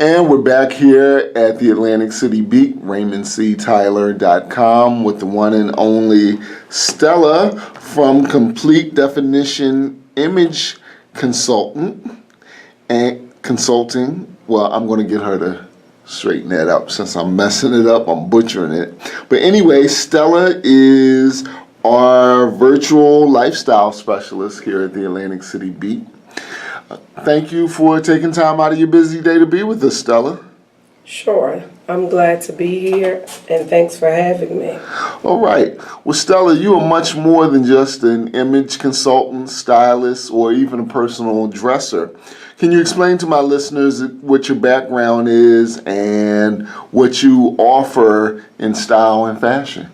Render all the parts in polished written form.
And we're back here at the Atlantic City Beat, RaymondCTyler.com, with the one and only Stella from Complete Definition Image Consulting. Well, I'm going to get her to straighten that up since I'm messing it up. I'm butchering it. But anyway, Stella is our virtual lifestyle specialist here at the Atlantic City Beat. Thank you for taking time out of your busy day to be with us, Stella. Sure. I'm glad to be here, and thanks for having me. All right. Well, Stella, you are much more than just an image consultant, stylist, or even a personal dresser. Can you explain to my listeners what your background is and what you offer in style and fashion?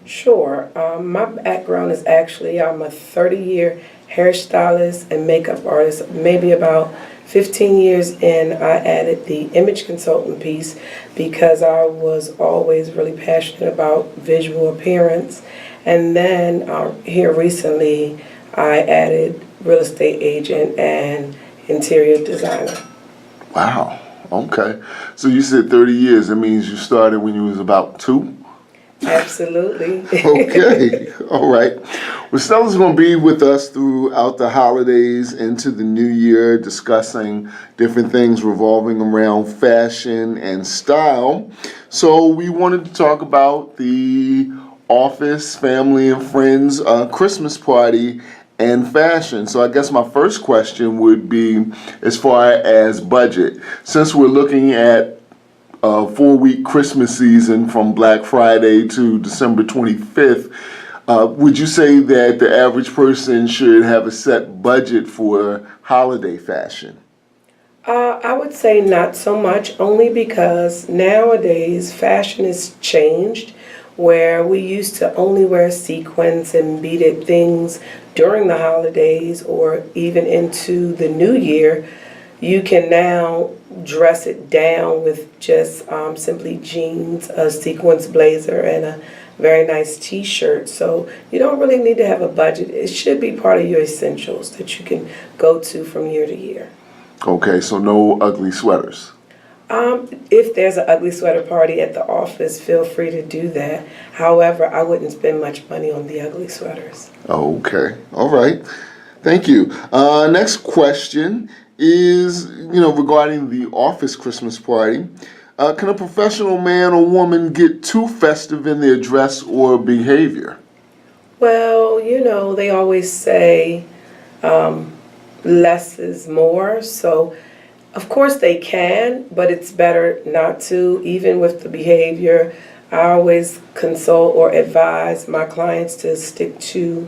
Sure. My background is actually I'm a 30-year hairstylist and makeup artist. Maybe about 15 years in, I added the image consultant piece because I was always really passionate about visual appearance. And then here recently, I added real estate agent and interior designer. Wow. Okay. So you said 30 years. That means you started when you was about 2? Absolutely. Okay, all right. Well, Stella's going to be with us throughout the holidays into the new year, discussing different things revolving around fashion and style. So we wanted to talk about the office, family, and friends Christmas party and fashion. So I guess my first question would be as far as budget. Since we're looking at 4-week Christmas season from Black Friday to December 25th, would you say that the average person should have a set budget for holiday fashion? I would say not so much, only because nowadays fashion has changed, where we used to only wear sequins and beaded things during the holidays or even into the new year. You can now dress it down with just simply jeans, a sequins blazer, and a very nice t-shirt. So you don't really need to have a budget. It should be part of your essentials that you can go to from year to year. Okay, so no ugly sweaters. If there's an ugly sweater party at the office, feel free to do that. However, I wouldn't spend much money on the ugly sweaters. Okay, all right. Thank you. Next question is, regarding the office Christmas party. Can a professional man or woman get too festive in their dress or behavior? Well, they always say less is more. So, of course they can, but it's better not to. Even with the behavior, I always consult or advise my clients to stick to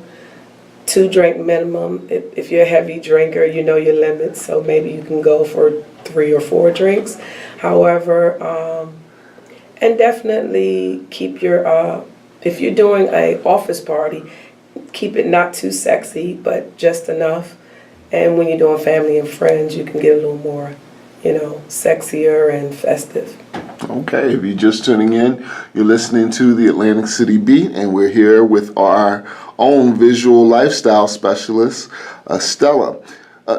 2-drink minimum. If you're a heavy drinker, you know your limits, so maybe you can go for 3 or 4 drinks. However, and definitely keep your, if you're doing an office party, keep it not too sexy, but just enough. And when you're doing family and friends, you can get a little more, sexier and festive. Okay, if you're just tuning in, you're listening to the Atlantic City Beat, and we're here with our own visual lifestyle specialist, Stella.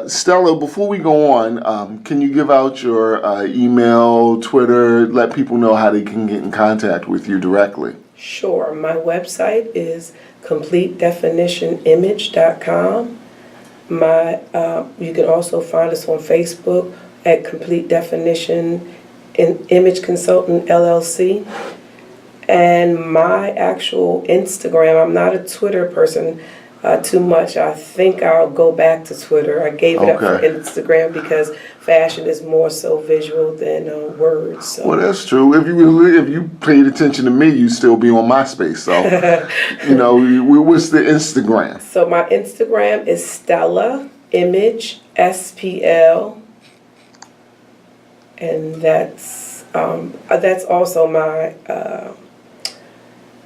Stella, before we go on, can you give out your email, Twitter, let people know how they can get in contact with you directly? Sure. My website is CompleteDefinitionImage.com. You can also find us on Facebook at Complete Definition Image Consultant LLC. And my actual Instagram, I'm not a Twitter person too much. I think I'll go back to Twitter. I gave it up for Instagram because fashion is more so visual than words. So. Well, that's true. If you paid attention to me, you'd still be on MySpace. So, what's the Instagram? So my Instagram is Stella Image SPL, and that's also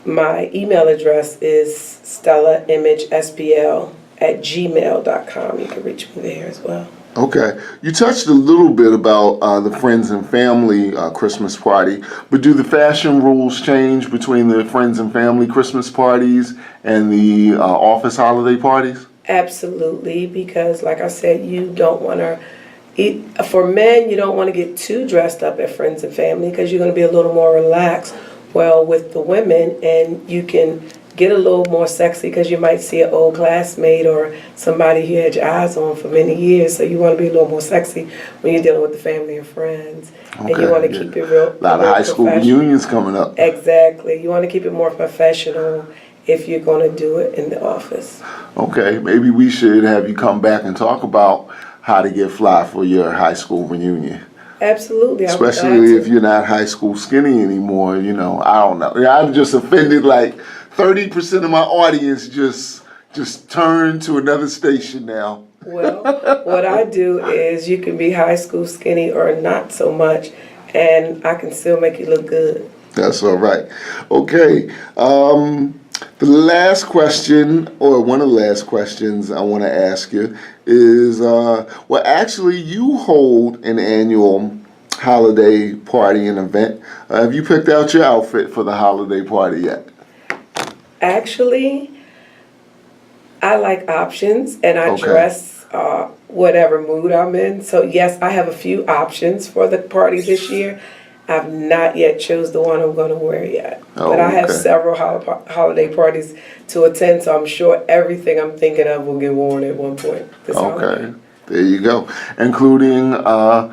my email address is StellaImageSPL@gmail.com. You can reach me there as well. Okay. You touched a little bit about the friends and family Christmas party, but do the fashion rules change between the friends and family Christmas parties and the office holiday parties? Absolutely, because like I said, you don't want to For men, you don't want to get too dressed up at friends and family because you're going to be a little more relaxed. Well, with the women, and you can get a little more sexy because you might see an old classmate or somebody you had your eyes on for many years. So you want to be a little more sexy when you're dealing with the family and friends. Okay, and you want to keep it real. A lot of high school reunions coming up. Exactly. You want to keep it more professional if you're going to do it in the office. Okay, maybe we should have you come back and talk about how to get fly for your high school reunion. Absolutely. Especially if you're not high school skinny anymore, you know, I don't know. I'm just offended like 30% of my audience just turned to another station now. Well, what I do is you can be high school skinny or not so much, and I can still make you look good. That's all right. Okay. The last question, or one of the last questions I want to ask you is, well, actually, you hold an annual holiday party and event. Have you picked out your outfit for the holiday party yet? Actually, I like options, and I dress whatever mood I'm in. So yes, I have a few options for the party this year. I've not yet chose the one I'm going to wear yet. But I have several holiday parties to attend, so I'm sure everything I'm thinking of will get worn at one point this holiday. There you go. Including our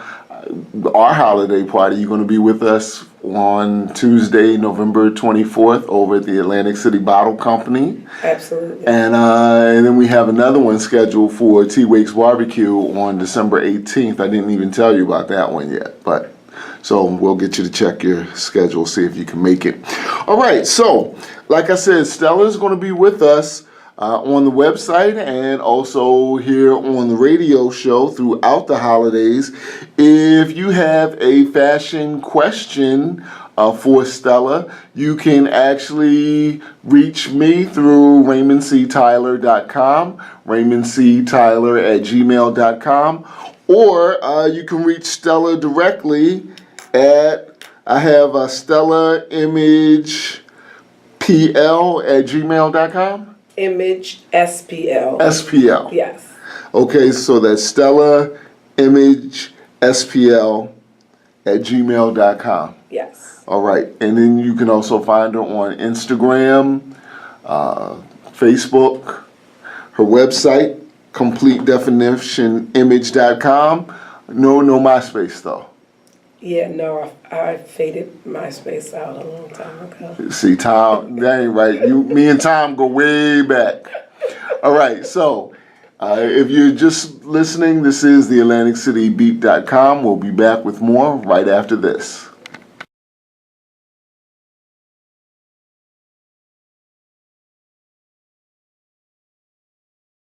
holiday party. You're going to be with us on Tuesday, November 24th over at the Atlantic City Bottle Company. Absolutely. And then we have another one scheduled for T-Wake's Barbecue on December 18th. I didn't even tell you about that one yet, but so we'll get you to check your schedule, see if you can make it. All right, so like I said, Stella's going to be with us on the website and also here on the radio show throughout the holidays. If you have a fashion question for Stella, you can actually reach me through RaymondCTyler.com, RaymondCTyler@gmail.com, or you can reach Stella directly I have Stella Image PL@gmail.com. Image SPL. SPL. Yes. Okay, so that's Stella Image SPL@gmail.com. Yes. All right, and then you can also find her on Instagram, Facebook, her website, CompleteDefinitionImage.com. No MySpace though. Yeah, no, I faded MySpace out a long time ago. See, Tom, that ain't right. Me and Tom go way back. All right, so if you're just listening, this is the AtlanticCityBeat.com. We'll be back with more right after this.